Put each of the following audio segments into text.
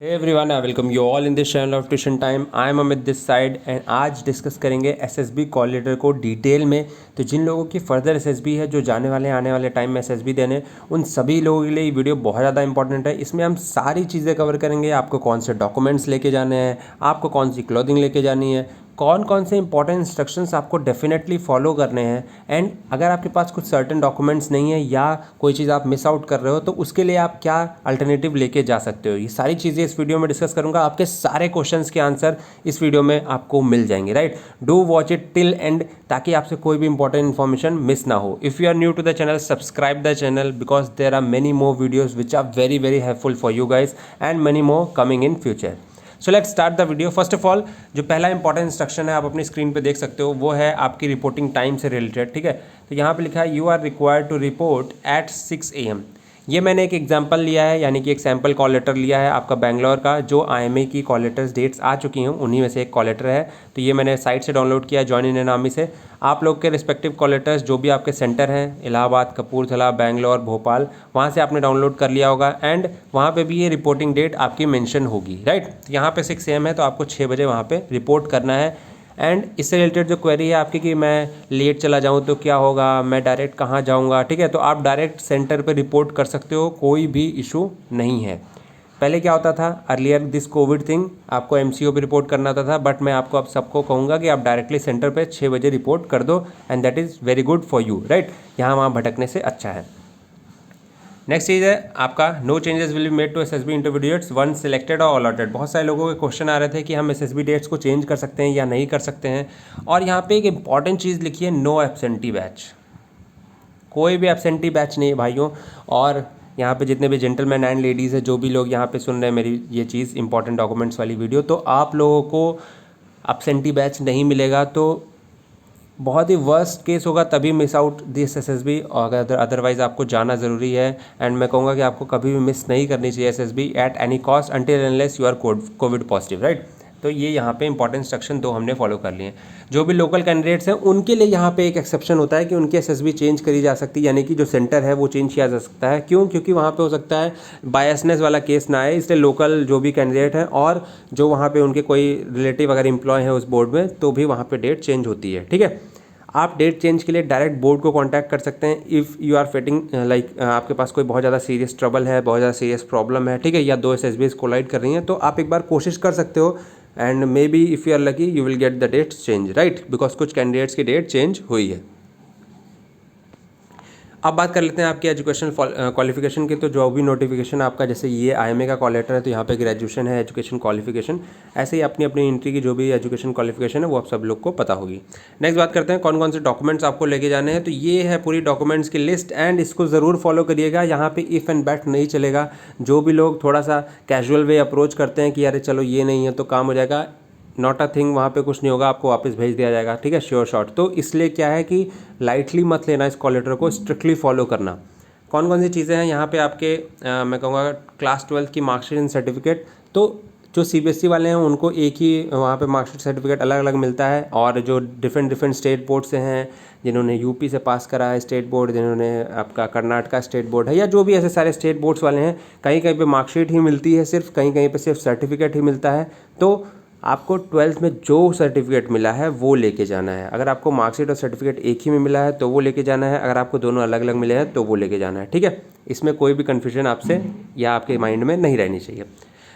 Hey everyone, I welcome you all in this channel of Tuition Time. I am Amit this side and आज discuss करेंगे SSB call letter को detail में। तो जिन लोगों की फर्दर एसएसबी है, जो जाने वाले आने वाले टाइम में एसएसबी देने, उन सभी लोगों के लिए ये वीडियो बहुत ज़्यादा इंपॉर्टेंट है। इसमें हम सारी चीज़ें कवर करेंगे। आपको कौन से डॉक्यूमेंट्स लेके जाने हैं, आपको कौन सी क्लोथिंग लेके जानी है, कौन कौन से इंपॉर्टेंट इंस्ट्रक्शंस आपको डेफिनेटली फॉलो करने हैं, एंड अगर आपके पास कुछ सर्टेन डॉक्यूमेंट्स नहीं है या कोई चीज़ आप मिस आउट कर रहे हो तो उसके लिए आप क्या अल्टरनेटिव लेके जा सकते हो। ये सारी चीज़ें इस वीडियो में डिस्कस करूंगा। आपके सारे क्वेश्चंस के आंसर इस वीडियो में आपको मिल जाएंगे। Right, do watch it till end ताकि आपसे कोई भी इंपॉर्टेंट इन्फॉर्मेशन मिस ना हो। If you are new to the channel, subscribe the channel because there are many more videos which are very very helpful for you guys and many more coming in future. So let's start the video. First of all, जो पहला important instruction है आप अपनी screen पे देख सकते हो, वो है आपकी रिपोर्टिंग टाइम से रिलेटेड। ठीक है, तो यहाँ पे लिखा है you are required to report at 6 AM। ये मैंने एक एग्जांपल लिया है, यानी कि एक सैम्पल कॉल लेटर लिया है आपका बैंगलोर का, जो IMA की कॉल लेटर्स डेट्स आ चुकी हैं उन्हीं में से एक कॉल लेटर है। तो ये मैंने साइट से डाउनलोड किया है, जॉइन इन एनामी से। आप लोग के रिस्पेक्टिव कॉल लेटर्स जो भी आपके सेंटर हैं, इलाहाबाद, कपूरथला, बैंगलोर, भोपाल, वहाँ से आपने डाउनलोड कर लिया होगा एंड वहाँ पे भी ये रिपोर्टिंग डेट आपकी मेंशन होगी। राइट, तो यहाँ पे 6 AM है तो आपको 6 बजे वहाँ पे रिपोर्ट करना है। एंड इससे रिलेटेड जो क्वेरी है आपकी कि मैं लेट चला जाऊँ तो क्या होगा, मैं डायरेक्ट कहाँ जाऊँगा, ठीक है, तो आप डायरेक्ट सेंटर पे रिपोर्ट कर सकते हो, कोई भी इशू नहीं है। पहले क्या होता था, अर्लियर दिस कोविड थिंग, आपको MCO पे रिपोर्ट करना होता था, बट मैं आपको अब सबको कहूँगा कि आप डायरेक्टली सेंटर पे 6 बजे रिपोर्ट कर दो and that is very good for you. Right, यहाँ वहाँ भटकने से अच्छा है। नेक्स्ट चीज़ है आपका no changes will be made to SSB interview dates once selected और अलॉटेड। बहुत सारे लोगों के क्वेश्चन आ रहे थे कि हम एसएसबी डेट्स को चेंज कर सकते हैं या नहीं कर सकते हैं, और यहाँ पे एक इंपॉर्टेंट चीज़ लिखी है, नो एब्सेंटी बैच। कोई भी एब्सेंटी बैच नहीं है भाइयों। और यहाँ पे जितने भी जेंटलमैन एंड लेडीज़ हैं, जो भी लोग यहाँ पे सुन रहे हैं मेरी ये चीज़ इंपॉर्टेंट डॉक्यूमेंट्स वाली वीडियो, तो आप लोगों को एब्सेंटी बैच नहीं मिलेगा। तो बहुत ही वर्स्ट केस होगा तभी मिस आउट दिस एसएसबी, अगर अदरवाइज आपको जाना ज़रूरी है। एंड मैं कहूँगा कि आपको कभी भी मिस नहीं करनी चाहिए SSB at any cost until unless you are COVID positive. Right, तो ये यहाँ पे इंपॉर्टेंट इंस्ट्रक्शन 2 हमने फॉलो कर लिए हैं। जो भी लोकल कैंडिडेट्स हैं उनके लिए यहाँ पे एक एक्सेप्शन होता है कि उनकी एसएसबी चेंज करी जा सकती है, यानी कि जो सेंटर है वो चेंज किया जा सकता है। क्यों? क्योंकि वहाँ पे हो सकता है बायसनेस वाला केस ना आए, इसलिए लोकल जो भी कैंडिडेट हैं और जो वहाँ पे उनके कोई रिलेटिव अगर एम्प्लॉय है उस बोर्ड में, तो भी वहाँ पर डेट चेंज होती है। ठीक है, आप डेट चेंज के लिए डायरेक्ट बोर्ड को कांटेक्ट कर सकते हैं इफ़ यू आर फेटिंग लाइक आपके पास कोई बहुत ज़्यादा सीरियस ट्रबल है, बहुत ज़्यादा सीरियस प्रॉब्लम है, ठीक है, या 2 एसएसबीज कोलाइड कर रही हैं, तो आप एक बार कोशिश कर सकते हो and maybe if you are lucky you will get the dates change. Right, because कुछ कैंडिडेट्स की डेट चेंज हुई है। अब बात कर लेते हैं आपकी एजुकेशन क्वालिफिकेशन की। तो जो भी नोटिफिकेशन आपका, जैसे ये IMA का कॉल लेटर है तो यहाँ पे ग्रेजुएशन है, एजुकेशन क्वालिफिकेशन, ऐसे ही अपनी अपनी एंट्री की जो भी एजुकेशन क्वालिफिकेशन है वो आप सब लोग को पता होगी। नेक्स्ट बात करते हैं कौन कौन से डॉक्यूमेंट्स आपको लेके जाने हैं। तो ये है पूरी डॉक्यूमेंट्स की लिस्ट एंड इसको ज़रूर फॉलो करिएगा। यहाँ पे इफ़ एंड बट नहीं चलेगा। जो भी लोग थोड़ा सा कैजुअल वे अप्रोच करते हैं कि अरे चलो ये नहीं है तो काम हो जाएगा, नॉट अ थिंग, वहाँ पे कुछ नहीं होगा, आपको वापस भेज दिया जाएगा। ठीक है, श्योर शॉट। तो इसलिए क्या है कि लाइटली मत लेना इस कॉल लेटर को, स्ट्रिक्टली फॉलो करना। कौन कौन सी चीज़ें हैं यहाँ पे आपके, मैं कहूँगा क्लास 12 की मार्कशीट एंड सर्टिफिकेट। तो जो CBSE वाले हैं उनको एक ही वहाँ पे मार्कशीट सर्टिफिकेट अलग अलग मिलता है, और जो डिफरेंट स्टेट बोर्ड से हैं, जिन्होंने UP से पास करा है स्टेट बोर्ड, जिन्होंने आपका कर्नाटका स्टेट बोर्ड है, या जो भी ऐसे सारे स्टेट बोर्ड्स वाले हैं, कहीं कहीं पे मार्कशीट ही मिलती है सिर्फ, कहीं कहीं पे सिर्फ सर्टिफिकेट ही मिलता है। तो आपको 12th में जो सर्टिफिकेट मिला है वो लेके जाना है। अगर आपको मार्कशीट और सर्टिफिकेट एक ही में मिला है तो वो लेके जाना है, अगर आपको दोनों अलग अलग मिले हैं तो वो लेके जाना है। ठीक है, इसमें कोई भी कन्फ्यूजन आपसे या आपके माइंड में नहीं रहनी चाहिए।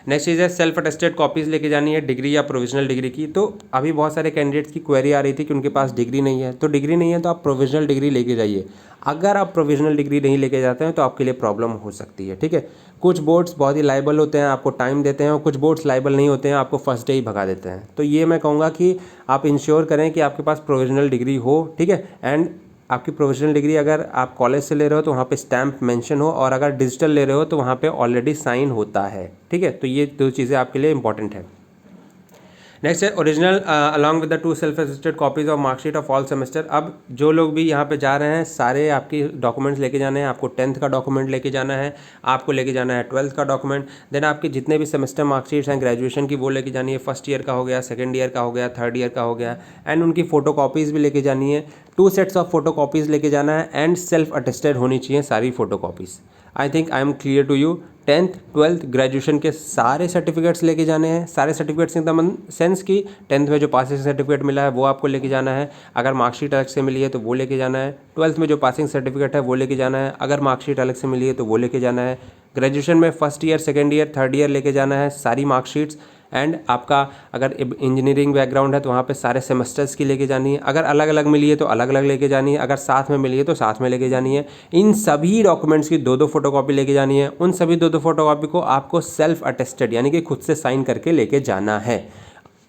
नेक्स्ट चीज़ है सेल्फ अटेस्टेड कॉपीज़ लेके जानी है, डिग्री या प्रोविजनल डिग्री की। तो अभी बहुत सारे कैंडिडेट्स की क्वेरी आ रही थी कि उनके पास डिग्री नहीं है, तो डिग्री नहीं है तो आप प्रोविजनल डिग्री लेके जाइए। अगर आप प्रोविजनल डिग्री नहीं लेके जाते हैं तो आपके लिए प्रॉब्लम हो सकती है। ठीक है, कुछ बोर्ड्स बहुत ही लाइबल होते हैं, आपको टाइम देते हैं, और कुछ बोर्ड्स लाइबल नहीं होते हैं, आपको फर्स्ट डे ही भगा देते हैं। तो ये मैं कहूँगा कि आप इंश्योर करें कि आपके पास प्रोविजनल डिग्री हो। ठीक है, एंड आपकी प्रोविजनल डिग्री अगर आप कॉलेज से ले रहे हो तो वहाँ पे स्टैम्प मेंशन हो, और अगर डिजिटल ले रहे हो तो वहाँ पे ऑलरेडी साइन होता है। ठीक है, तो ये 2 चीज़ें आपके लिए इंपॉर्टेंट है। नेक्स्ट है original along with the 2 self attested copies of marksheet of all semester. अब जो लोग भी यहाँ पे जा रहे हैं सारे आपकी डॉक्यूमेंट्स लेके जाने हैं। आपको 10th का डॉक्यूमेंट लेके जाना है, आपको लेके जाना है 12th का डॉक्यूमेंट, देन आपके जितने भी सेमेस्टर मार्कशीट्स हैं ग्रेजुएशन की वो लेके जानी है। फर्स्ट ईयर का हो गया, सेकेंड ईयर का हो गया, थर्ड ईयर का हो गया, एंड उनकी फ़ोटो कॉपीज़ भी लेके जानी है। 2 सेट्स ऑफ फोटो कॉपीज़ लेके जाना है एंड सेल्फ अटेस्टेड होनी चाहिए सारी photocopies. I think I am clear to you. 10th 12th graduation के सारे सर्टिफिकेट्स लेके जाने हैं। सारे सर्टिफिकेट्स इन द सेंस कि 10th में जो पासिंग सर्टिफिकेट मिला है वो आपको लेके जाना है, अगर मार्कशीट अलग से मिली है तो वो लेके जाना है। 12th में जो पासिंग सर्टिफिकेट है वो लेके जाना है, अगर मार्कशीट अलग से मिली है तो वो लेके जाना है। ग्रेजुएशन में first year, second year, third year लेके जाना है सारी मार्कशीट्स। एंड आपका अगर इंजीनियरिंग बैकग्राउंड है तो वहाँ पे सारे सेमेस्टर्स की लेके जानी है, अगर अलग अलग मिली है तो अलग अलग लेके जानी है, अगर साथ में मिली है तो साथ में लेके जानी है। इन सभी डॉक्यूमेंट्स की 2-2 फोटोकॉपी लेके जानी है। उन सभी 2-2 फोटोकॉपी को आपको सेल्फ अटेस्टेड यानी कि खुद से साइन करके लेके जाना है।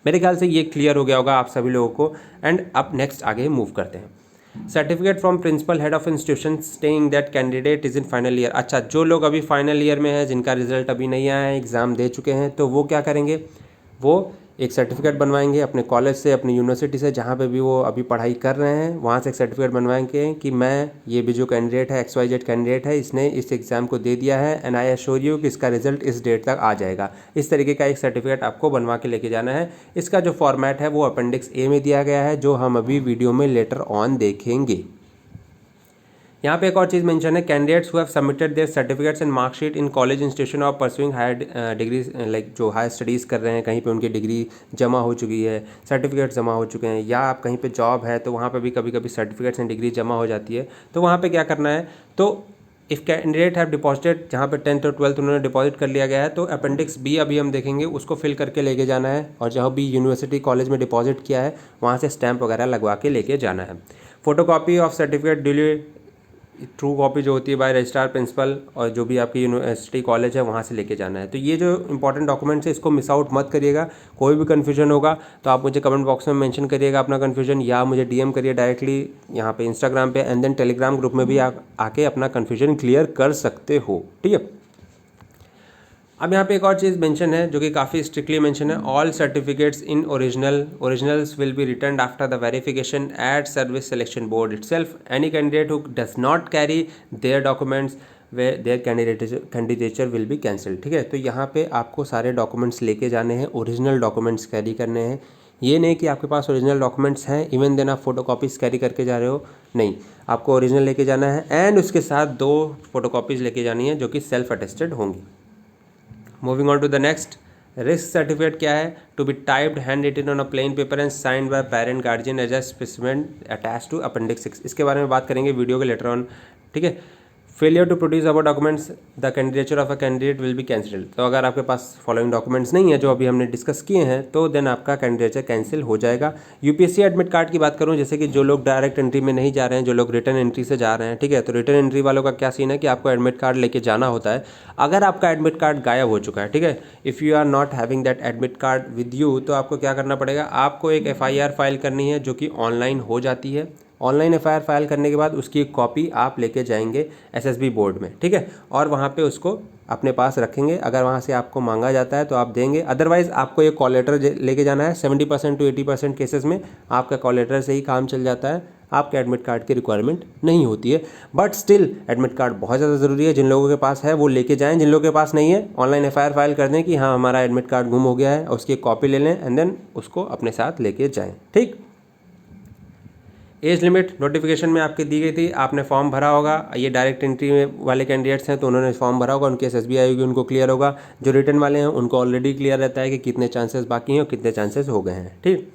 मेरे ख्याल से ये क्लियर हो गया होगा आप सभी लोगों को। एंड अब नेक्स्ट आगे मूव करते हैं। Certificate from principal head of institution staying that candidate is in final year. अच्छा, जो लोग अभी फाइनल ईयर में हैं, जिनका रिजल्ट अभी नहीं आया है, एग्ज़ाम दे चुके हैं, तो वो क्या करेंगे, वो एक सर्टिफिकेट बनवाएंगे अपने कॉलेज से, अपनी यूनिवर्सिटी से, जहाँ पे भी वो अभी पढ़ाई कर रहे हैं, वहाँ से एक सर्टिफिकेट बनवाएंगे कि मैं ये भी जो कैंडिडेट है, XYZ कैंडिडेट है, इसने इस एग्ज़ाम को दे दिया है एंड आई एश्योर यू कि इसका रिजल्ट इस डेट तक आ जाएगा। इस तरीके का एक सर्टिफिकेट आपको बनवा के लेके जाना है। इसका जो फॉर्मेट है वो अपेंडिक्स A में दिया गया है, जो हम अभी वीडियो में लेटर ऑन देखेंगे। यहाँ पे एक और चीज़ मेंशन है, candidates who have submitted their certificates and marksheet in college institution of pursuing higher degree, like जो हायर स्टडीज़ कर रहे हैं, कहीं पे उनकी डिग्री जमा हो चुकी है, सर्टिफिकेट जमा हो चुके हैं, या आप कहीं पे जॉब है तो वहाँ पे भी कभी कभी सर्टिफिकेट्स एंड डिग्री जमा हो जाती है। तो वहाँ पे क्या करना है, तो इफ़ कैंडिडेट हैव डिपॉजिटेड, जहाँ पे 10th और 12th उन्होंने डिपॉजिट कर लिया गया है, तो अपेंडिक्स B अभी हम देखेंगे, उसको फिल करके लेके जाना है, और जहाँ भी यूनिवर्सिटी कॉलेज में डिपॉजिट किया है वहाँ से स्टैंप वगैरह लगवा के लेके जाना है। Photocopy of certificate duly true copy जो होती है बाय रजिस्ट्रार प्रिंसिपल, और जो भी आपकी यूनिवर्सिटी कॉलेज है वहाँ से लेके जाना है। तो ये जो इंपॉर्टेंट डॉक्यूमेंट्स है इसको मिस आउट मत करिएगा। कोई भी कन्फ्यूजन होगा तो आप मुझे कमेंट बॉक्स में मेंशन करिएगा अपना कन्फ्यूजन, या मुझे DM करिए डायरेक्टली यहाँ पे इंस्टाग्राम पे, एंड देन टेलीग्राम ग्रुप में भी आके अपना कन्फ्यूजन क्लियर कर सकते हो, ठीक है। अब यहाँ पे एक और चीज़ मेंशन है जो कि काफ़ी स्ट्रिक्टली मेंशन है, all certificates in originals will be return after the verification at service selection board itself. Any candidate who does not carry their documents way their candidature will be cancelled, ठीक है। तो यहाँ पे आपको सारे documents लेके जाने हैं, ओरिजिनल डॉक्यूमेंट्स कैरी करने हैं। ये नहीं कि आपके पास ओरिजिनल डॉक्यूमेंट्स हैं इवन देन आप फोटोकॉपीज़ कैरी करके जा रहे हो, नहीं, आपको ओरिजिनल लेके जाना है एंड उसके साथ 2 फोटोकॉपीज़ लेके जानी है जो कि सेल्फ अटेस्टेड होंगी। Moving on to the next, risk certificate क्या है, to be typed handwritten on a plain paper and signed by parent guardian as a specimen attach to appendix 6। इसके बारे में बात करेंगे वीडियो के लेटर ऑन, ठीक है। Failure to produce about documents the candidature of a candidate will be cancelled. तो अगर आपके पास फॉलोइंग डॉक्यूमेंट्स नहीं है जो अभी हमने डिस्कस किए हैं तो देन आपका कैंडिडेचर कैंसिल हो जाएगा। UPSC एडमिट कार्ड की बात करूं, जैसे कि जो लोग डायरेक्ट एंट्री में नहीं जा रहे हैं, जो लोग रिटर्न एंट्री से जा रहे हैं, ठीक है, तो रिटर्न एंट्री वालों का क्या सीन है कि आपको एडमिट कार्ड लेके जाना होता है। अगर आपका एडमिट कार्ड गायब हो चुका है, ठीक है, if you are not having that admit card with you, तो आपको क्या करना पड़ेगा, आपको एक FIR फाइल करनी है जो कि ऑनलाइन हो जाती है। ऑनलाइन FIR फाइल करने के बाद उसकी एक कॉपी आप लेके जाएंगे SSB बोर्ड में, ठीक है, और वहाँ पे उसको अपने पास रखेंगे। अगर वहाँ से आपको मांगा जाता है तो आप देंगे, अदरवाइज़ आपको एक कॉल लेटर लेके जाना है। 70% to 80% केसेस में आपका कॉल लेटर से ही काम चल जाता है, आपके एडमिट कार्ड की रिक्वायरमेंट नहीं होती है। बट स्टिल एडमिट कार्ड बहुत ज़्यादा ज़रूरी है। जिन लोगों के पास है वो लेके जाएं, जिन लोगों के पास नहीं है ऑनलाइन FIR फाइल कर दें कि हाँ हमारा एडमिट कार्ड गुम हो गया है, उसकी एक कॉपी ले लें एंड देन उसको अपने साथ लेके जाएँ, ठीक। एज लिमिट नोटिफिकेशन में आपकी दी गई थी, आपने फॉर्म भरा होगा। ये डायरेक्ट एंट्री में वाले कैंडिडेट्स हैं तो उन्होंने फॉर्म भरा होगा, उनकी SSB आएगी, उनको क्लियर होगा। जो रिटर्न वाले हैं उनको ऑलरेडी क्लियर रहता है कि कितने चांसेस बाकी हैं और कितने चांसेस हो गए हैं, ठीक।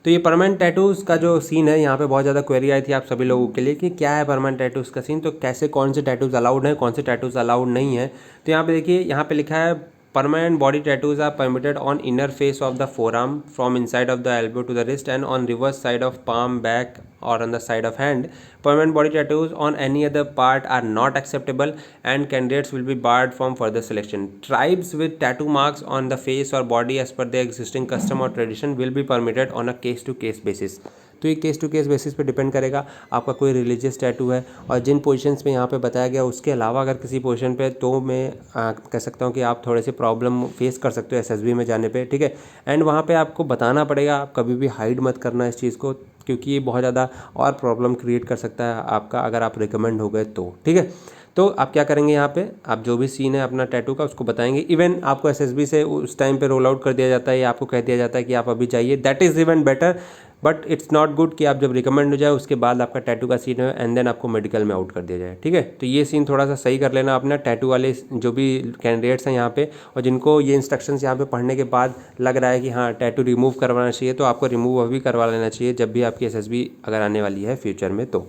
तो ये परमानेंट टैटूज़ का जो सीन है, यहाँ पे बहुत ज़्यादा क्वेरी आई थी आप सभी लोगों के लिए कि क्या है परमानेंट टैटूज़ का सीन, तो कैसे कौन से टैटूज़ अलाउड हैं, कौन से टैटूज़ अलाउड नहीं है। तो यहाँ पे देखिए, यहाँ पे लिखा है permanent body tattoos are permitted on inner face of the forearm from inside of the elbow to the wrist and on reverse side of palm, back or on the side of hand. Permanent body tattoos on any other part are not acceptable and candidates will be barred from further selection. Tribes with tattoo marks on the face or body as per their existing custom or tradition will be permitted on a case to case basis. तो ये case to case basis पे depend करेगा, आपका कोई religious tattoo है और जिन positions पे यहाँ पे बताया गया उसके अलावा अगर किसी पोजीशन पे, तो मैं कह सकता हूँ कि आप थोड़े से प्रॉब्लम फेस कर सकते हो SSB में जाने पे, ठीक है। एंड वहाँ पे आपको बताना पड़ेगा, आप कभी भी हाइड मत करना इस चीज़ को, क्योंकि ये बहुत ज़्यादा और प्रॉब्लम क्रिएट कर सकता है आपका अगर आप रिकमेंड हो गए तो, ठीक है। तो आप क्या करेंगे, यहाँ पे आप जो भी सीन है अपना टैटू का उसको बताएंगे। इवन आपको SSB से उस टाइम पे रोल आउट कर दिया जाता है या आपको कह दिया जाता है कि आप अभी जाइए, that is even better. But it's not good कि आप जब रिकमेंड हो जाए उसके बाद आपका टैटू का सीन है एंड देन आपको मेडिकल में आउट कर दिया जाए, ठीक है। तो ये सीन थोड़ा सा सही कर लेना अपना, टैटू वाले जो भी कैंडिडेट्स हैं यहाँ पे और जिनको ये इंस्ट्रक्शंस यहाँ पे पढ़ने के बाद लग रहा है कि हाँ टैटू रिमूव करवाना चाहिए, तो आपको रिमूव अभी करवा लेना चाहिए जब भी आपकी एसएसबी अगर आने वाली है फ्यूचर में। तो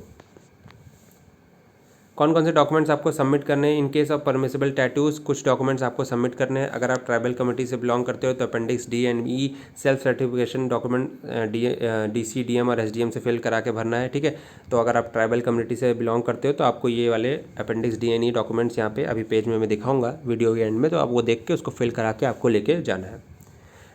कौन कौन से डॉक्यूमेंट्स आपको सबमिट करने हैं in case of permissible tattoos? कुछ डॉक्यूमेंट्स आपको सबमिट करने हैं। अगर आप ट्राइबल कमेटी से बिलोंग करते हो तो appendix D and E self certification document DC DM और एसडीएम से फिल करा के भरना है, ठीक है। तो अगर आप ट्राइबल कम्युनिटी से बिलोंग करते हो तो आपको ये वाले appendix D and E documents यहाँ पे अभी पेज में मैं दिखाऊंगा वीडियो के एंड में, तो आप वो देख के उसको फिल करा के आपको लेके जाना है।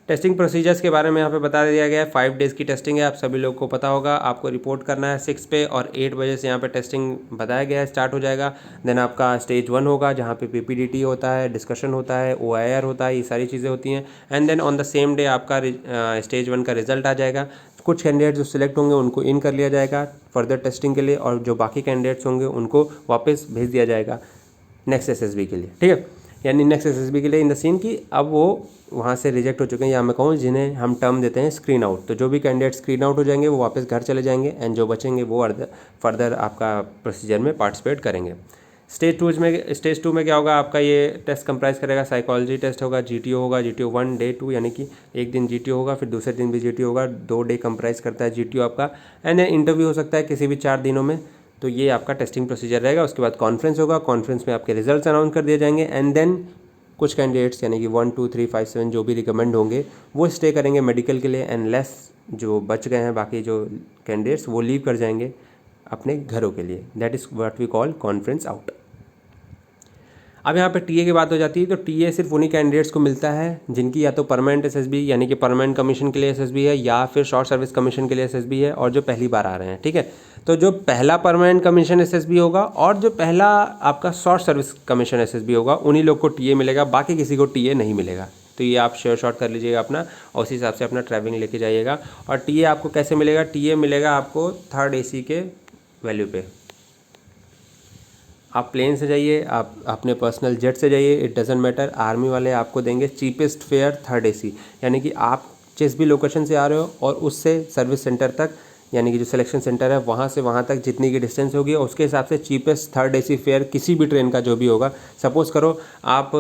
टेस्टिंग प्रोसीजर्स के बारे में यहाँ पे बता दिया गया है। 5 डेज़ की टेस्टिंग है, आप सभी लोगों को पता होगा। आपको रिपोर्ट करना है 6 पे और 8 बजे से यहाँ पे टेस्टिंग बताया गया है स्टार्ट हो जाएगा। देन आपका स्टेज 1 होगा जहाँ पे पीपीडीटी होता है, डिस्कशन होता है, ओआईआर होता है, ये सारी चीज़ें होती हैं। And then on the same day आपका स्टेज 1 का रिजल्ट आ जाएगा। कुछ कैंडिडेट जो सिलेक्ट होंगे उनको इन कर लिया जाएगा फर्दर टेस्टिंग के लिए, और जो बाकी कैंडिडेट्स होंगे उनको वापस भेज दिया जाएगा नेक्स्ट एसएसबी के लिए, ठीक है। यानी नेक्स्ट एसएसबी के लिए इन द सीन कि अब वो वहाँ से रिजेक्ट हो चुके हैं, या मैं कहूँ जिन्हें हम टर्म देते हैं स्क्रीन आउट। तो जो भी कैंडिडेट स्क्रीन आउट हो जाएंगे वो वापस घर चले जाएंगे एंड जो बचेंगे वो फर्दर आपका प्रोसीजर में पार्टिसिपेट करेंगे। स्टेज टू में क्या होगा, आपका ये टेस्ट कंप्राइज करेगा, साइकोलॉजी टेस्ट होगा, जीटीओ होगा, जीटीओ 1 डे 2, यानी कि एक दिन जीटीओ होगा फिर दूसरे दिन भी जीटीओ होगा, 2 डे कंप्राइज करता है जीटीओ आपका। एंड इंटरव्यू हो सकता है किसी भी 4 दिनों में। तो ये आपका टेस्टिंग प्रोसीजर रहेगा। उसके बाद कॉन्फ्रेंस होगा, कॉन्फ्रेंस में आपके रिजल्ट्स अनाउंस कर दिए जाएंगे एंड देन कुछ कैंडिडेट्स यानी कि 1 2 3 5 7 जो भी रिकमेंड होंगे वो स्टे करेंगे मेडिकल के लिए, एंड लेस जो बच गए हैं बाकी जो कैंडिडेट्स वो लीव कर जाएंगे अपने घरों के लिए। That is what we call conference out. अब यहाँ पे टीए की बात हो जाती है, तो टीए सिर्फ उन्हीं कैंडिडेट्स को मिलता है जिनकी या तो परमानेंट एसएसबी यानी कि परमानेंट कमीशन के लिए एसएसबी है, या फिर शॉर्ट सर्विस कमीशन के लिए एसएसबी है, और जो पहली बार आ रहे हैं, ठीक है। तो जो पहला परमानेंट कमीशन एसएसबी होगा और जो पहला आपका शॉर्ट सर्विस कमीशन एसएसबी होगा उन्हीं लोग को टीए मिलेगा, बाकी किसी को टीए नहीं मिलेगा। तो ये आप शेयर शॉर्ट कर लीजिएगा अपना और उस हिसाब से अपना ट्रैवलिंग लेके जाइएगा। और टीए आपको कैसे मिलेगा? टीए मिलेगा आपको 3rd AC के वैल्यू पे। आप प्लेन से जाइए, आप अपने पर्सनल जेट से जाइए, इट डजेंट मैटर। आर्मी वाले आपको देंगे चीपेस्ट फेयर 3rd AC, यानी कि आप जिस भी लोकेशन से आ रहे हो और उससे सर्विस सेंटर तक यानी कि जो सिलेक्शन सेंटर है वहाँ से वहाँ तक जितनी की डिस्टेंस होगी उसके हिसाब से चीपेस्ट 3rd AC फेयर किसी भी ट्रेन का जो भी होगा। सपोज़ करो आप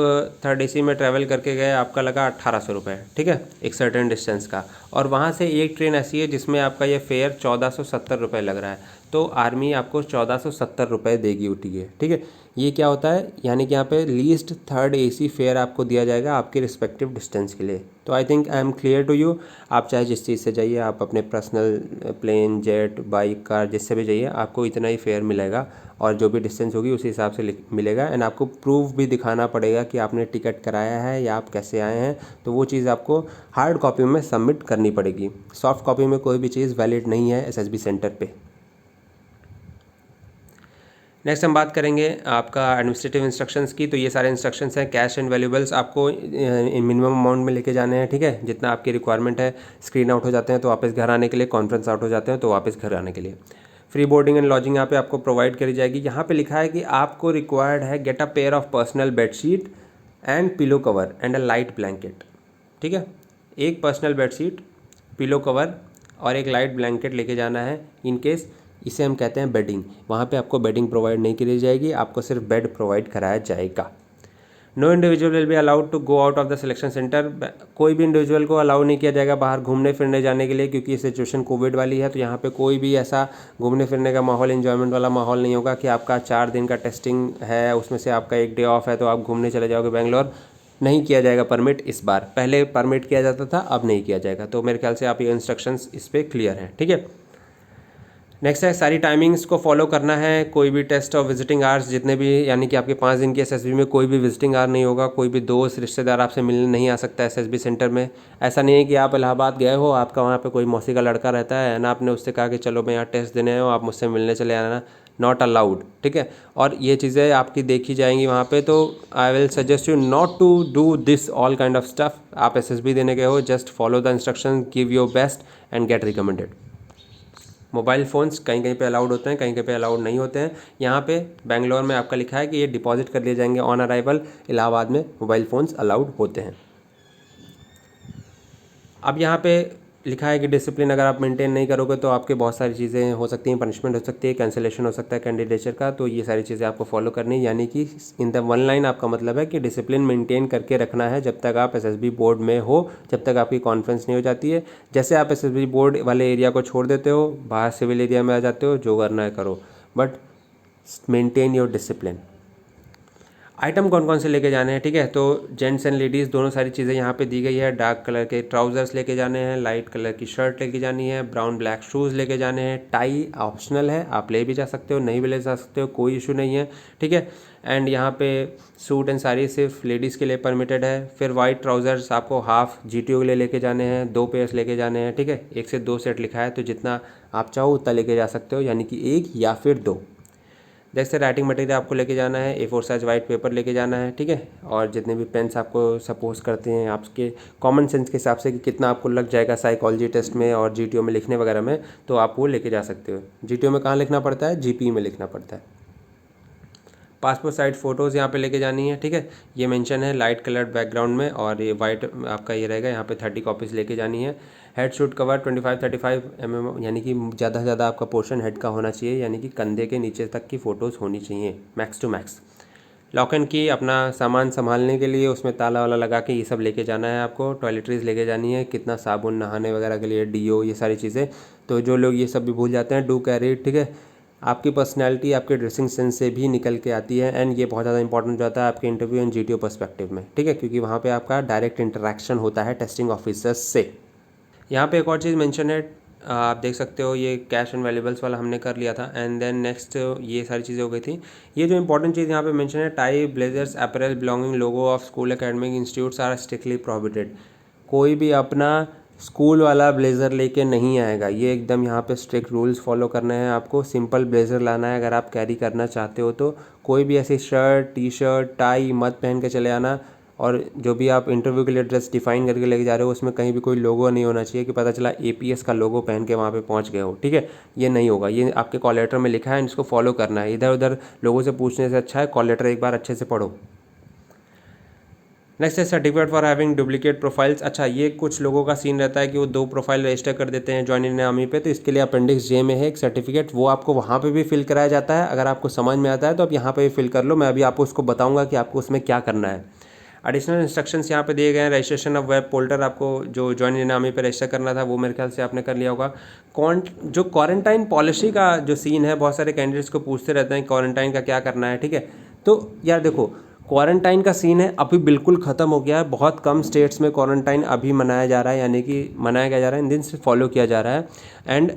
3rd AC में ट्रैवल करके गए, आपका लगा 1800 रुपये, ठीक है, एक सर्टेन डिस्टेंस का, और वहाँ से एक ट्रेन ऐसी है जिसमें आपका ये फेयर 1470 रुपये लग रहा है, तो आर्मी आपको 1470 रुपये देगी टीए, ठीक है। ये क्या होता है, यानी कि यहाँ पे लीस्ट 3rd AC फेयर आपको दिया जाएगा आपके रिस्पेक्टिव डिस्टेंस के लिए। तो I think I am clear to you. आप चाहे जिस चीज़ से जाइए, आप अपने personal plane, jet, bike, car, जिससे भी जाइए, आपको इतना ही फेयर मिलेगा और जो भी डिस्टेंस होगी उसी हिसाब से मिलेगा। एंड आपको प्रूफ भी दिखाना पड़ेगा कि आपने टिकट कराया है या आप कैसे आए हैं, तो वो चीज़ आपको हार्ड कॉपी में सबमिट करनी पड़ेगी। सॉफ्ट कॉपी में कोई भी चीज़ वैलिड नहीं है एसएसबी सेंटर पे। नेक्स्ट हम बात करेंगे आपका एडमिनिस्ट्रेटिव इंस्ट्रक्शंस की। तो ये सारे इंस्ट्रक्शंस हैं। कैश एंड वैल्यूबल्स आपको मिनिमम अमाउंट में लेके जाने हैं, ठीक है, जितना आपकी रिक्वायरमेंट है। स्क्रीन आउट हो जाते हैं तो वापस घर आने के लिए, कॉन्फ्रेंस आउट हो जाते हैं तो वापस घर आने के लिए। फ्री बोर्डिंग एंड लॉजिंग यहाँ पे आपको प्रोवाइड करी जाएगी। यहाँ पे लिखा है कि आपको रिक्वायर्ड है get a pair of personal bedsheet and pillow cover and a light blanket, ठीक है। एक पर्सनल बेडशीट, पिलो कवर और एक लाइट ब्लैंकेट लेके जाना है। इन केस इसे हम कहते हैं बेडिंग। वहाँ पे आपको बेडिंग प्रोवाइड नहीं करी जाएगी, आपको सिर्फ बेड प्रोवाइड कराया जाएगा। No individual will be allowed to go out of the selection centre. कोई भी इंडिविजुअल को अलाउ नहीं किया जाएगा बाहर घूमने फिरने जाने के लिए, क्योंकि ये सिचुएशन कोविड वाली है। तो यहाँ पे कोई भी ऐसा घूमने फिरने का माहौल, इन्जॉयमेंट वाला माहौल नहीं होगा कि आपका 4 दिन का टेस्टिंग है, उसमें से आपका 1 डे ऑफ है तो आप घूमने चले जाओगे बेंगलोर। नहीं किया जाएगा परमिट इस बार। पहले परमिट किया जाता था, अब नहीं किया जाएगा। तो मेरे ख्याल से आप ये इंस्ट्रक्शंस इस पर क्लियर हैं, ठीक है। नेक्स्ट है सारी टाइमिंग्स को फॉलो करना है। कोई भी टेस्ट और विजिटिंग आवर्स जितने भी, यानी कि आपके 5 दिन की एसएसबी में कोई भी विजिटिंग आवर नहीं होगा। कोई भी दोस्त रिश्तेदार आपसे मिलने नहीं आ सकता एसएसबी सेंटर में। ऐसा नहीं है कि आप इलाहाबाद गए हो, आपका वहाँ पे कोई मौसी का लड़का रहता है ना, आपने उससे कहा कि चलो मैं यहाँ टेस्ट देने आया हूँ, आप मुझसे मिलने चले आना, नॉट अलाउड, ठीक है। और ये चीज़ें आपकी देखी जाएंगी वहाँ पे। तो I will suggest you not to do this all kind of stuff. आप एसएसबी देने गए हो, just follow the instruction, give your best and get recommended. Mobile phones कहीं कहीं पे अलाउड होते हैं, कहीं कहीं पे अलाउड नहीं होते हैं। यहाँ पे बेंगलोर में आपका लिखा है कि ये डिपॉजिट कर लिए जाएंगे ऑन अराइवल। इलाहाबाद में मोबाइल फ़ोन्स अलाउड होते हैं। अब यहाँ पे लिखा है कि डिसिप्लिन अगर आप मेंटेन नहीं करोगे तो आपके बहुत सारी चीज़ें हो सकती हैं, पनिशमेंट हो सकती है, कैंसिलेशन हो सकता है कैंडिडेचर का। तो ये सारी चीज़ें आपको फॉलो करनी है, यानी कि इन द वन लाइन आपका मतलब है कि डिसिप्लिन मेंटेन करके रखना है जब तक आप एसएसबी बोर्ड में हो, जब तक आपकी कॉन्फ्रेंस नहीं हो जाती है। जैसे आप एसएसबी बोर्ड वाले एरिया को छोड़ देते हो, बाहर सिविल एरिया में आ जाते हो, जो करना है करो, but maintain your discipline. Item कौन कौन से लेके जाने हैं, ठीक है। तो जेंट्स एंड लेडीज़ दोनों सारी चीज़ें यहाँ पे दी गई है। डार्क कलर के ट्राउजर्स लेके जाने हैं, लाइट कलर की शर्ट लेके जानी है, ब्राउन ब्लैक शूज़ लेके जाने हैं। टाई ऑप्शनल है, आप ले भी जा सकते हो, नहीं भी ले जा सकते हो, कोई इशू नहीं है, ठीक है। एंड यहाँ पे सूट एंड साड़ी सिर्फ लेडीज़ के लिए परमिटेड है। फिर वाइट ट्राउजर्स आपको हाफ जीटीओ के लिए लेके जाने हैं, 2 पेयर्स लेके जाने हैं, ठीक है। 1 से 2 सेट लिखा है, तो जितना आप चाहो उतना लेके जा सकते हो, यानी कि 1 या फिर 2। जैसे राइटिंग मटेरियल आपको लेके जाना है, A4 साइज वाइट पेपर लेके जाना है, ठीक है। और जितने भी पेन्स आपको सपोज करते हैं आपके कॉमन सेंस के हिसाब से कि कितना आपको लग जाएगा साइकोलॉजी टेस्ट में और जीटीओ में लिखने वगैरह में, तो आप वो लेके जा सकते हो। जीटीओ में कहाँ लिखना पड़ता है, जीपी में लिखना पड़ता है। पासपोर्ट साइज फ़ोटोज़ यहाँ पे लेके जानी है, ठीक है। ये मेंशन है लाइट कलर्ड बैकग्राउंड में, और ये वाइट आपका ये रहेगा, यहाँ पे 30 कॉपीज़ लेके जानी है। हेड शूट कवर 25-35 mm, यानी कि ज़्यादा से ज़्यादा आपका पोर्शन हेड का होना चाहिए, यानी कि कंधे के नीचे तक की फ़ोटोज़ होनी चाहिए, max to max. Lock and key अपना सामान संभालने के लिए उसमें ताला वाला लगा के ये सब लेके जाना है आपको। टॉयलेटरीज लेके जानी है, कितना साबुन नहाने वगैरह के लिए, डीओ, ये सारी चीज़ें। तो जो लोग ये सब भी भूल जाते हैं, डू कैरी, ठीक है। आपकी पर्सनैलिटी आपके ड्रेसिंग सेंस से भी निकल के आती है, एंड ये बहुत ज़्यादा इंपॉर्टेंट जाता है आपके इंटरव्यू एंड जीटीओ पर्सपेक्टिव में, ठीक है, क्योंकि वहाँ पे आपका डायरेक्ट इंटरेक्शन होता है टेस्टिंग ऑफिसर्स से। यहाँ पे एक और चीज़ मेंशन है, आप देख सकते हो, ये कैश एंड वैल्यूबल्स वाला हमने कर लिया था। एंड देन नेक्स्ट ये सारी चीज़ें हो गई थी। ये जो इंपॉर्टेंट चीज़ यहाँ पे मेंशन है, tie, blazers, apparel belonging logo of school academic institutes are strictly prohibited. कोई भी अपना स्कूल वाला ब्लेज़र लेके नहीं आएगा, ये एकदम यहाँ पे स्ट्रिक्ट रूल्स फॉलो करने हैं आपको। सिंपल ब्लेज़र लाना है अगर आप कैरी करना चाहते हो तो। कोई भी ऐसी शर्ट, टी शर्ट, टाई मत पहन के चले आना। और जो भी आप इंटरव्यू के लिए ड्रेस डिफाइन करके लेके जा रहे हो, उसमें कहीं भी कोई लोगो नहीं होना चाहिए कि पता चला एपीएस का लोगो पहन के वहाँ पे पहुँच गए हो, ठीक है। ये नहीं होगा, ये आपके कॉल लेटर में लिखा है, इसको फॉलो करना है। इधर उधर लोगों से पूछने से अच्छा है कॉल लेटर एक बार अच्छे से पढ़ो। नेक्स्ट है certificate for having duplicate profiles. अच्छा, ये कुछ लोगों का सीन रहता है कि वो 2 प्रोफाइल रजिस्टर कर देते हैं ज्वाइन इन आर्मी पे, तो इसके लिए अपेंडिक्स जे में है एक सर्टिफिकेट, वो आपको वहाँ पे भी फिल कराया जाता है। अगर आपको समझ में आता है तो आप यहाँ पे भी फिल कर लो, मैं अभी आपको उसको बताऊँगा कि आपको उसमें क्या करना है। एडिशनल इंस्ट्रक्शंस यहाँ पे दिए गए हैं। रजिस्ट्रेशन ऑफ वेब पोर्टल, आपको जो ज्वाइन इन आर्मी पे रजिस्टर करना था वो मेरे ख्याल से आपने कर लिया होगा। जो क्वारंटाइन पॉलिसी का जो सीन है, बहुत सारे कैंडिडेट्स को पूछते रहते हैं क्वारंटाइन का क्या करना है, ठीक है। तो यार देखो, क्वारंटाइन का सीन है अभी बिल्कुल ख़त्म हो गया है। बहुत कम स्टेट्स में क्वारंटाइन अभी मनाया जा रहा है, यानी कि मनाया क्या जा रहा है, इन दिन से फॉलो किया जा रहा है। एंड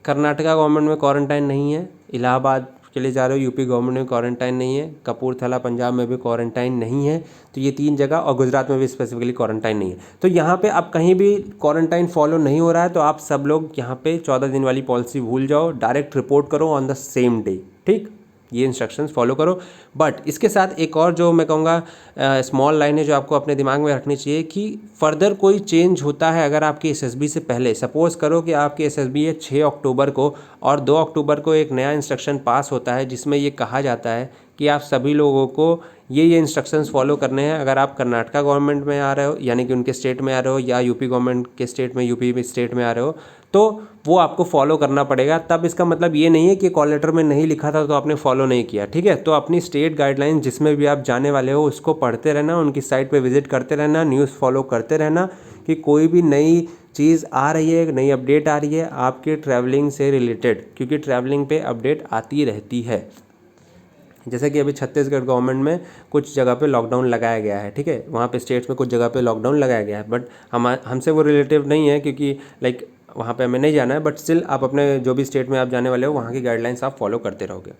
कर्नाटका गवर्नमेंट में क्वारंटाइन नहीं है, इलाहाबाद के लिए जा रहे हो यूपी गवर्नमेंट में क्वारंटाइन नहीं है, कपूरथला पंजाब में भी क्वारंटाइन नहीं है। तो ये 3 जगह, और गुजरात में भी स्पेसिफिकली क्वारंटाइन नहीं है। तो यहाँ पे अब कहीं भी क्वारंटाइन फॉलो नहीं हो रहा है, तो आप सब लोग यहाँ पे 14 दिन वाली पॉलिसी भूल जाओ, डायरेक्ट रिपोर्ट करो ऑन द सेम डे, ठीक। ये इंस्ट्रक्शंस फॉलो करो। बट इसके साथ एक और जो मैं कहूँगा स्मॉल लाइन है जो आपको अपने दिमाग में रखनी चाहिए कि फर्दर कोई चेंज होता है अगर आपकी एसएसबी से पहले, सपोज़ करो कि आपकी एसएसबी है 6 अक्टूबर को, और 2 अक्टूबर को एक नया इंस्ट्रक्शन पास होता है जिसमें ये कहा जाता है कि आप सभी लोगों को ये इंस्ट्रक्शंस फॉलो करने हैं। अगर आप कर्नाटका गवर्नमेंट में आ रहे हो, यानी कि उनके स्टेट में आ रहे हो, या यूपी गवर्नमेंट के स्टेट में, यूपी स्टेट में आ रहे हो, तो वो आपको फॉलो करना पड़ेगा। तब इसका मतलब ये नहीं है कि कॉल लेटर में नहीं लिखा था तो आपने फॉलो नहीं किया, ठीक है। तो अपनी स्टेट गाइडलाइन जिसमें भी आप जाने वाले हो उसको पढ़ते रहना, उनकी साइट पे विजिट करते रहना, न्यूज़ फॉलो करते रहना कि कोई भी नई चीज़ आ रही है, नई अपडेट आ रही है आपके ट्रैवलिंग से रिलेटेड, क्योंकि ट्रैवलिंग पे अपडेट आती रहती है। जैसे कि अभी छत्तीसगढ़ गवर्नमेंट में कुछ जगह पे लॉकडाउन लगाया गया है, ठीक है। वहाँ पे स्टेट्स में कुछ जगह पे लॉकडाउन लगाया गया है, बट हमसे वो रिलेटिव नहीं है, क्योंकि लाइक वहाँ पे हमें नहीं जाना है। बट स्टिल आप अपने जो भी स्टेट में आप जाने वाले हो वहाँ की गाइडलाइंस आप फॉलो करते रहोगे।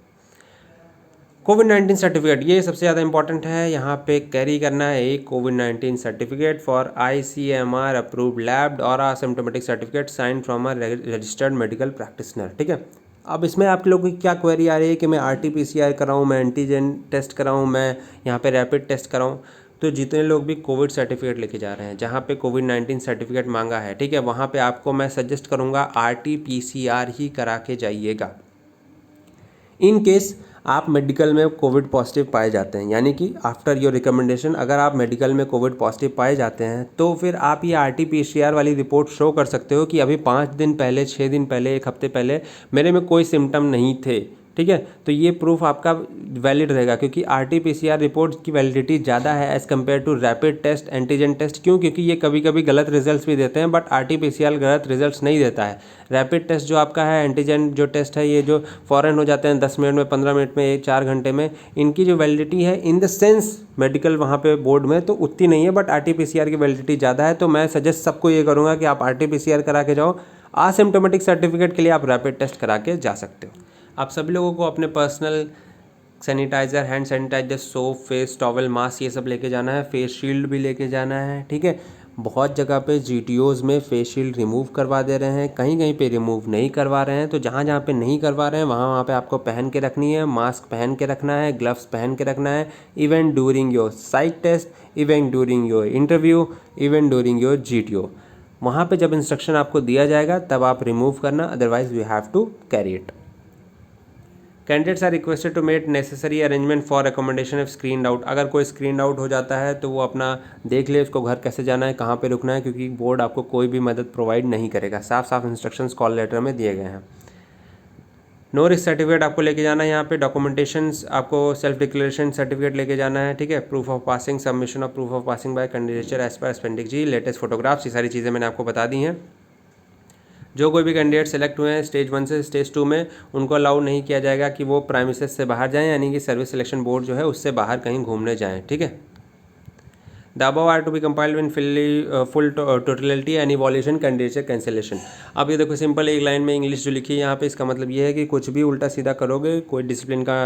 कोविड-19 सर्टिफिकेट, ये सबसे ज़्यादा इंपॉर्टेंट है। यहाँ पे कैरी करना है एक कोविड-19 certificate for ICMR approved lab और asymptomatic certificate sign from a registered medical practitioner, ठीक है। अब इसमें आप लोगों की क्या क्वेरी आ रही है कि मैं RT-PCR कराऊँ, मैं एंटीजन टेस्ट कराऊँ, मैं यहाँ पे रैपिड टेस्ट कराऊँ। तो जितने लोग भी कोविड सर्टिफिकेट लेके जा रहे हैं, जहाँ पे कोविड-19 सर्टिफिकेट मांगा है, ठीक है, वहाँ पे आपको मैं सजेस्ट करूँगा RT-PCR ही करा के जाइएगा। इन केस आप मेडिकल में कोविड पॉजिटिव पाए जाते हैं, यानी कि आफ्टर योर रिकमेंडेशन अगर आप मेडिकल में कोविड पॉजिटिव पाए जाते हैं तो फिर आप ये RT-PCR वाली रिपोर्ट शो कर सकते हो कि अभी 5 दिन पहले, 6 दिन पहले, 1 हफ्ते पहले मेरे में कोई सिम्टम नहीं थे, ठीक है। तो ये प्रूफ आपका वैलिड रहेगा, क्योंकि RT-PCR रिपोर्ट की वैलिडिटी ज़्यादा है as compare to rapid test, antigen test. क्यों? क्योंकि ये कभी कभी गलत रिजल्ट्स भी देते हैं, बट RT-PCR गलत रिजल्ट्स नहीं देता है। रैपिड टेस्ट जो आपका है, एंटीजन जो टेस्ट है, ये जो फ़ौरन हो जाते हैं 10 मिनट में, 15 मिनट में, 4 घंटे में, इनकी जो वैलिडिटी है इन द सेंस मेडिकल वहाँ पे बोर्ड में तो उतनी नहीं है, बट RT-PCR की वैलिडिटी ज़्यादा है। तो मैं सजेस्ट सबको ये करूँगा कि आप RT-PCR करा के जाओ। असिम्प्टोमेटिक सर्टिफिकेट के लिए आप रैपिड टेस्ट करा के जा सकते हो। आप सभी लोगों को अपने personal sanitiser, hand sanitiser, soap, face towel, mask ये सब लेके जाना है। फेस शील्ड भी लेके जाना है, ठीक है। बहुत जगह पे GTOs में फेस शील्ड रिमूव करवा दे रहे हैं, कहीं कहीं पे रिमूव नहीं करवा रहे हैं। तो जहाँ जहाँ पे नहीं करवा रहे हैं वहाँ पे आपको पहन के रखनी है, मास्क पहन के रखना है, ग्लव्स पहन के रखना है। Even during your psych test, even during your interview, even during your GTO, वहाँ पे जब इंस्ट्रक्शन आपको दिया जाएगा तब आप रिमूव करना, otherwise we have to carry it. Candidates are requested to make necessary arrangement for accommodation if screen out. अगर कोई स्क्रीन आउट हो जाता है तो वो अपना देख ले उसको घर कैसे जाना है, कहाँ पे रुकना है, क्योंकि बोर्ड आपको कोई भी मदद प्रोवाइड नहीं करेगा। साफ साफ इंस्ट्रक्शंस कॉल लेटर में दिए गए हैं। नो रिस्क सर्टिफिकेट आपको लेके जाना है यहाँ पे। डॉक्यूमेंटेशंस आपको सेल्फ डिक्लेरेशन सर्टिफिकेट लेके जाना है, ठीक है। Proof of passing, submission of proof of passing by candidature as per appendix G, latest photographs, ये सारी चीज़ें मैंने आपको बता दी हैं। जो कोई भी कैंडिडेट सेलेक्ट हुए हैं स्टेज 1 से स्टेज 2 में, उनको अलाउ नहीं किया जाएगा कि वो प्राइमिसेस से बाहर जाएं, यानी कि सर्विस सिलेक्शन बोर्ड जो है उससे बाहर कहीं घूमने जाएं, ठीक है। The above are to be compiled in full totality and evolution candidature cancellation. अब ये देखो सिंपल एक लाइन में इंग्लिश जो लिखी है यहाँ पे, इसका मतलब ये है कि कुछ भी उल्टा सीधा करोगे, कोई डिसिप्लिन का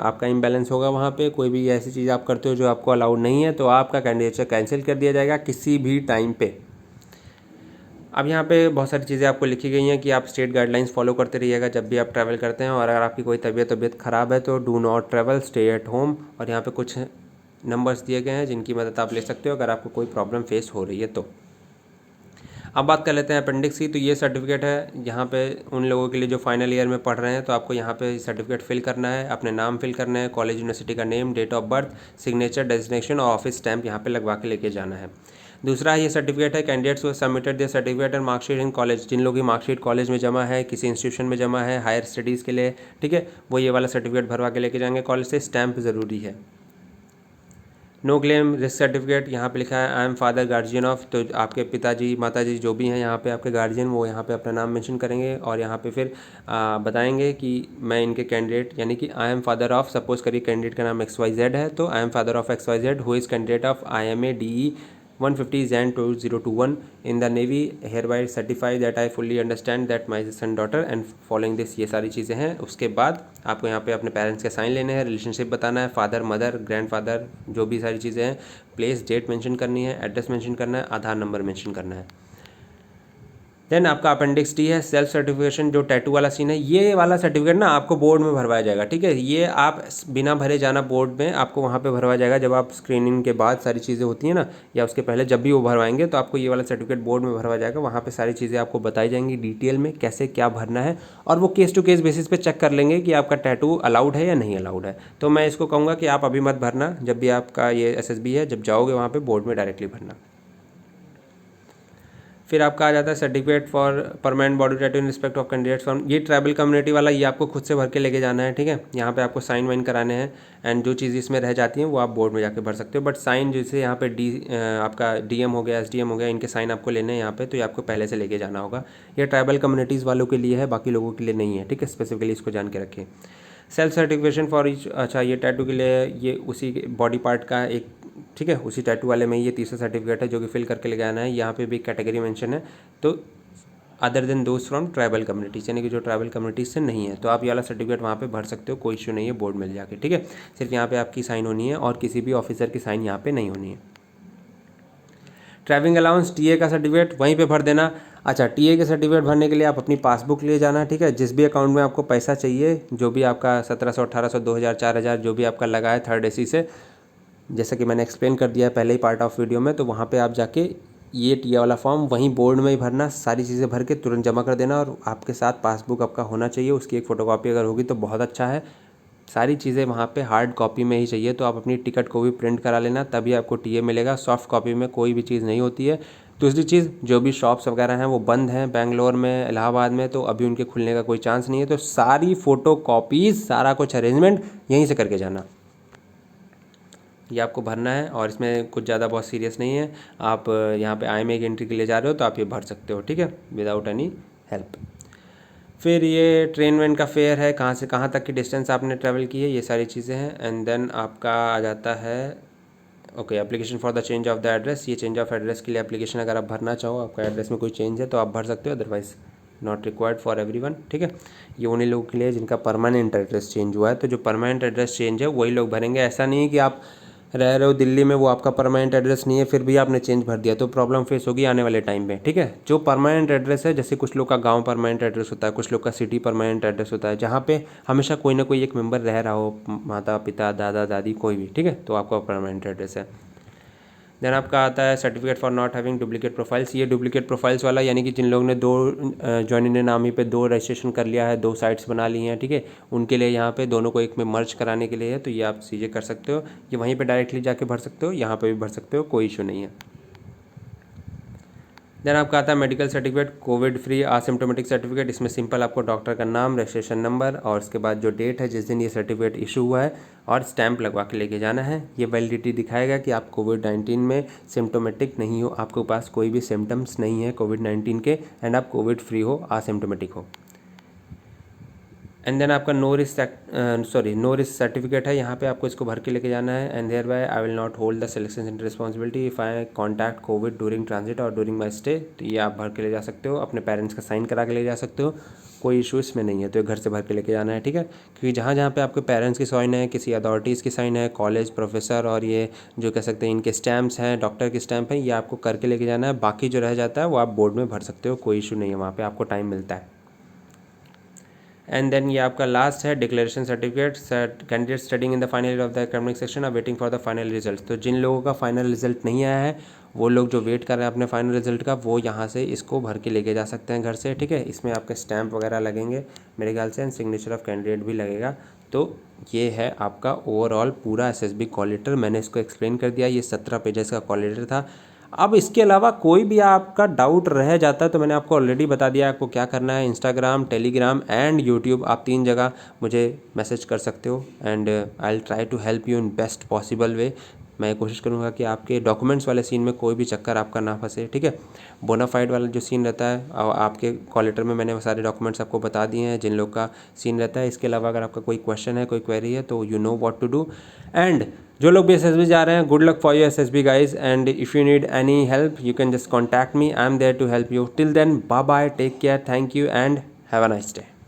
आपका इम्बैलेंस होगा वहाँ पे, कोई भी ऐसी चीज़ आप करते हो जो आपको अलाउड नहीं है, तो आपका कैंडिडेचर कैंसिल कर दिया जाएगा किसी भी टाइम पे। अब यहाँ पे बहुत सारी चीज़ें आपको लिखी गई हैं कि आप स्टेट गाइडलाइंस फॉलो करते रहिएगा जब भी आप ट्रैवल करते हैं। और अगर आपकी कोई तबीयत ख़राब है तो do not travel, stay at home. और यहाँ पे कुछ नंबर्स दिए गए हैं जिनकी मदद आप ले सकते हो अगर आपको कोई प्रॉब्लम फेस हो रही है तो। अब बात कर लेते हैं अपेंडिक्स की। तो ये सर्टिफिकेट है यहाँ पे उन लोगों के लिए जो फाइनल ईयर में पढ़ रहे हैं, तो आपको यहाँ पे सर्टिफिकेट फिल करना है, अपने नाम फिल करना है, कॉलेज यूनिवर्सिटी का name, date of birth, signature, designation और ऑफिस स्टैंप यहाँ पे लगवा के लेके जाना है। दूसरा ये सर्टिफिकेट है कैंडिडेट्स को submitted their certificate and marksheet in college. जिन लोगों की मार्कशीट कॉलेज में जमा है, किसी इंस्टीट्यूशन में जमा है हायर स्टडीज़ के लिए, ठीक है, वो ये वाला सर्टिफिकेट भरवा के लेके जाएंगे कॉलेज से। स्टैंप ज़रूरी है। नो क्लेम रिस्क सर्टिफिकेट यहाँ पे लिखा है I am father guardian of, तो आपके पिताजी माताजी जो भी हैं यहाँ पे आपके गार्जियन, वो यहाँ पे अपना नाम मेंशन करेंगे और यहाँ पे फिर बताएंगे कि मैं इनके कैंडिडेट, यानी कि I am father of, suppose करिए कैंडिडेट का नाम XYZ है, तो I am father of XYZ who is candidate of IMA DE 150 Jan 2021 in the Navy, hereby certify that I fully understand that my son daughter and following this, ये सारी चीज़ें हैं। उसके बाद आपको यहाँ पे अपने पेरेंट्स के साइन लेने हैं, रिलेशनशिप बताना है, फादर मदर ग्रैंडफादर जो भी सारी चीज़ें हैं, प्लेस डेट मेंशन करनी है, एड्रेस मेंशन करना है, आधार नंबर मेंशन करना है। देन आपका अपेंडिक्स D है सेल्फ सर्टिफिकेशन, जो टैटू वाला सीन है, ये वाला सर्टिफिकेट ना आपको बोर्ड में भरवाया जाएगा, ठीक है। ये आप बिना भरे जाना बोर्ड में, आपको वहाँ पे भरवाया जाएगा जब आप स्क्रीनिंग के बाद सारी चीज़ें होती हैं ना, या उसके पहले जब भी वो भरवाएंगे तो आपको ये वाला सर्टिफिकेट बोर्ड में भरवाया जाएगा। वहाँ पर सारी चीज़ें आपको बताई जाएंगी डिटेल में कैसे क्या भरना है, और वो केस टू केस बेसिस पे चेक कर लेंगे कि आपका टैटू अलाउड है या नहीं अलाउड है। तो मैं इसको कहूँगा कि आप अभी मत भरना, जब भी आपका ये SSB है, जब जाओगे वहाँ पर बोर्ड में डायरेक्टली भरना। फिर आपका आ जाता है certificate for permanent body tattoo in respect of candidates from, ये ट्राइबल कम्युनिटी वाला, ये आपको खुद से भर के लेके जाना है, ठीक है। यहाँ पे आपको साइन वाइन कराने हैं, एंड जो चीज़ इसमें रह जाती हैं वो आप बोर्ड में जाके भर सकते हो। बट साइन जैसे यहाँ पे आपका DM हो गया, SDM हो गया, इनके साइन आपको लेने हैं यहाँ पे, तो ये आपको पहले से लेके जाना होगा। ये ट्राइबल कम्युनिटीज़ वालों के लिए है, बाकी लोगों के लिए नहीं है, ठीक है। स्पेसिफिकली इसको जान के रखें। सेल्फ सर्टिफिकेशन फॉर ईच, अच्छा ये टैटू के लिए ये उसी बॉडी पार्ट का एक, ठीक है, उसी टैटू वाले में ये तीसरा सर्टिफिकेट है जो कि फिल करके लेके आना है। यहाँ पे भी कैटेगरी मेंशन है, तो other than those from tribal communities, यानी कि जो ट्राइबल कम्युनिटीज़ से नहीं है, तो आप ये वाला सर्टिफिकेट वहाँ पे भर सकते हो, कोई इशू नहीं है बोर्ड में जाके, ठीक है। सिर्फ यहाँ पे आपकी साइन होनी है और किसी भी ऑफिसर की साइन यहाँ पे नहीं होनी है। ट्रैवलिंग अलाउंस TA का सर्टिफिकेट वहीं पे भर देना। अच्छा, TA के सर्टिफिकेट भरने के लिए आप अपनी पासबुक ले जाना, ठीक है। जिस भी अकाउंट में आपको पैसा चाहिए, जो भी आपका 1700, 1800, 2000, 4000 जो भी आपका लगा है थर्ड AC से, जैसा कि मैंने एक्सप्लेन कर दिया है पहले ही पार्ट ऑफ वीडियो में, तो वहाँ पे आप जाके ये TA वाला फॉर्म वहीं बोर्ड में ही भरना, सारी चीज़ें भर के तुरंत जमा कर देना, और आपके साथ पासबुक आपका होना चाहिए, उसकी एक फ़ोटोकॉपी अगर होगी तो बहुत अच्छा है। सारी चीज़ें वहाँ पे हार्ड कॉपी में ही चाहिए, तो आप अपनी टिकट को भी प्रिंट करा लेना, तभी आपको टीए मिलेगा। सॉफ्ट कॉपी में कोई भी चीज़ नहीं होती है। दूसरी चीज़, जो भी शॉप्स वगैरह हैं वो बंद हैं बेंगलोर में, इलाहाबाद में, तो अभी उनके खुलने का कोई चांस नहीं है। तो सारी फ़ोटो कॉपीज़, सारा कुछ अरेंजमेंट यहीं से करके जाना। ये आपको भरना है और इसमें कुछ ज़्यादा बहुत सीरियस नहीं है। आप यहाँ पे IMA की एंट्री के लिए जा रहे हो तो आप ये भर सकते हो, ठीक है, विदाउट एनी हेल्प। फिर ये ट्रेन वेन का फेयर है, कहाँ से कहाँ तक की डिस्टेंस आपने ट्रैवल की है, ये सारी चीज़ें हैं। एंड देन आपका आ जाता है okay application for the change of the address. ये चेंज ऑफ एड्रेस के लिए एप्लीकेशन अगर आप भरना चाहो, आपका एड्रेस में कोई चेंज है तो आप भर सकते हो, otherwise not required for everyone, ठीक है। ये उन्हीं लोगों के लिए जिनका परमानेंट एड्रेस चेंज हुआ है, तो जो परमानेंट एड्रेस चेंज है वही लोग भरेंगे। ऐसा नहीं है कि आप रह रहे हो दिल्ली में, वो आपका परमानेंट एड्रेस नहीं है, फिर भी आपने चेंज भर दिया, तो प्रॉब्लम फेस होगी आने वाले टाइम में, ठीक है। जो परमानेंट एड्रेस है, जैसे कुछ लोग का गांव परमानेंट एड्रेस होता है, कुछ लोग का सिटी परमानेंट एड्रेस होता है, जहाँ पे हमेशा कोई ना कोई एक मेंबर रह रहा हो, माता पिता दादा दादी कोई भी, ठीक है, तो आपका परमानेंट एड्रेस है। देन आपका आता है certificate for not having duplicate profiles. ये डुप्लीकेट प्रोफाइल्स वाला, यानी कि जिन लोगों ने दो ज्वाइन इन नामी पे 2 रजिस्ट्रेशन कर लिया है, 2 साइट्स बना ली हैं, ठीक है, उनके लिए यहाँ पे दोनों को एक में मर्ज कराने के लिए है, तो ये आप चीज़ें कर सकते हो। ये वहीं पे डायरेक्टली जाके भर सकते हो, यहाँ पे भी भर सकते हो, कोई इशू नहीं है। देन आपका आता है medical certificate, covid free asymptomatic certificate. इसमें सिंपल आपको डॉक्टर का नाम, रजिस्ट्रेशन नंबर और उसके बाद जो डेट है जिस दिन ये सर्टिफिकेट इशू हुआ है और स्टैंप लगवा के लेके जाना है। ये वैलिडिटी दिखाएगा कि आप कोविड-19 में सिम्टोमेटिक नहीं हो, आपके पास कोई भी सिम्टम्स नहीं है कोविड-19 के, एंड आप कोविड फ्री हो, आसिम्टोमेटिक हो। एंड देन आपका नो रिस्क सर्टिफिकेट है, यहाँ पे आपको इसको भर के लेके जाना है। And thereby I will not hold the selection centre responsibility if I contact COVID during transit और ड्यूरिंग माई स्टे। तो ये आप भर के ले जा सकते हो, अपने पेरेंट्स का साइन करा के ले जा सकते हो, कोई इशू इसमें नहीं है। तो ये घर से भर के लेके जाना है, ठीक है, क्योंकि जहाँ जहाँ पे आपके पेरेंट्स की साइन है, किसी अथॉरिटीज़ की साइन है, कॉलेज प्रोफेसर और ये जो कह सकते हैं इनके स्टैम्प्स हैं, डॉक्टर के स्टैम्प हैं, ये आपको करके लेके जाना है। बाकी जो रह जाता है वो आप बोर्ड में भर सकते हो, कोई इशू नहीं है, वहाँ पर आपको टाइम मिलता है। एंड देन ये आपका लास्ट है declaration certificate, candidate studying in the final year of the academic section are waiting for the final result. तो जिन लोगों का फाइनल रिजल्ट नहीं आया है, वो लोग जो वेट कर रहे हैं अपने फाइनल रिजल्ट का, वो यहाँ से इसको भर के लेके जा सकते हैं घर से, ठीक है। इसमें आपके स्टैंप वगैरह लगेंगे मेरे ख्याल से, एंड सिग्नेचर ऑफ कैंडिडेट भी लगेगा। तो ये है आपका ओवरऑल पूरा SSB कॉल लेटर। मैंने इसको एक्सप्लेन कर दिया, ये 17 पेजेस का कॉल लेटर था। अब इसके अलावा कोई भी आपका डाउट रह जाता है तो मैंने आपको ऑलरेडी बता दिया आपको क्या करना है। इंस्टाग्राम, टेलीग्राम एंड यूट्यूब, आप 3 जगह मुझे मैसेज कर सकते हो, and I will try to help you in best possible way. मैं कोशिश करूँगा कि आपके डॉक्यूमेंट्स वाले सीन में कोई भी चक्कर आपका ना फंसे, ठीक है। बोनाफाइड वाला जो सीन रहता है, और आपके कॉल लेटर में मैंने वो सारे डॉक्यूमेंट्स आपको बता दिए हैं जिन लोग का सीन रहता है। इसके अलावा अगर आपका कोई क्वेश्चन है, कोई क्वेरी है, तो you know what to do. And जो लोग भी SSB जा रहे हैं, good luck for your SSB guys, and if you need any help you can just contact me, I am there to help you. Till then bye bye, take care, thank you and have a nice day.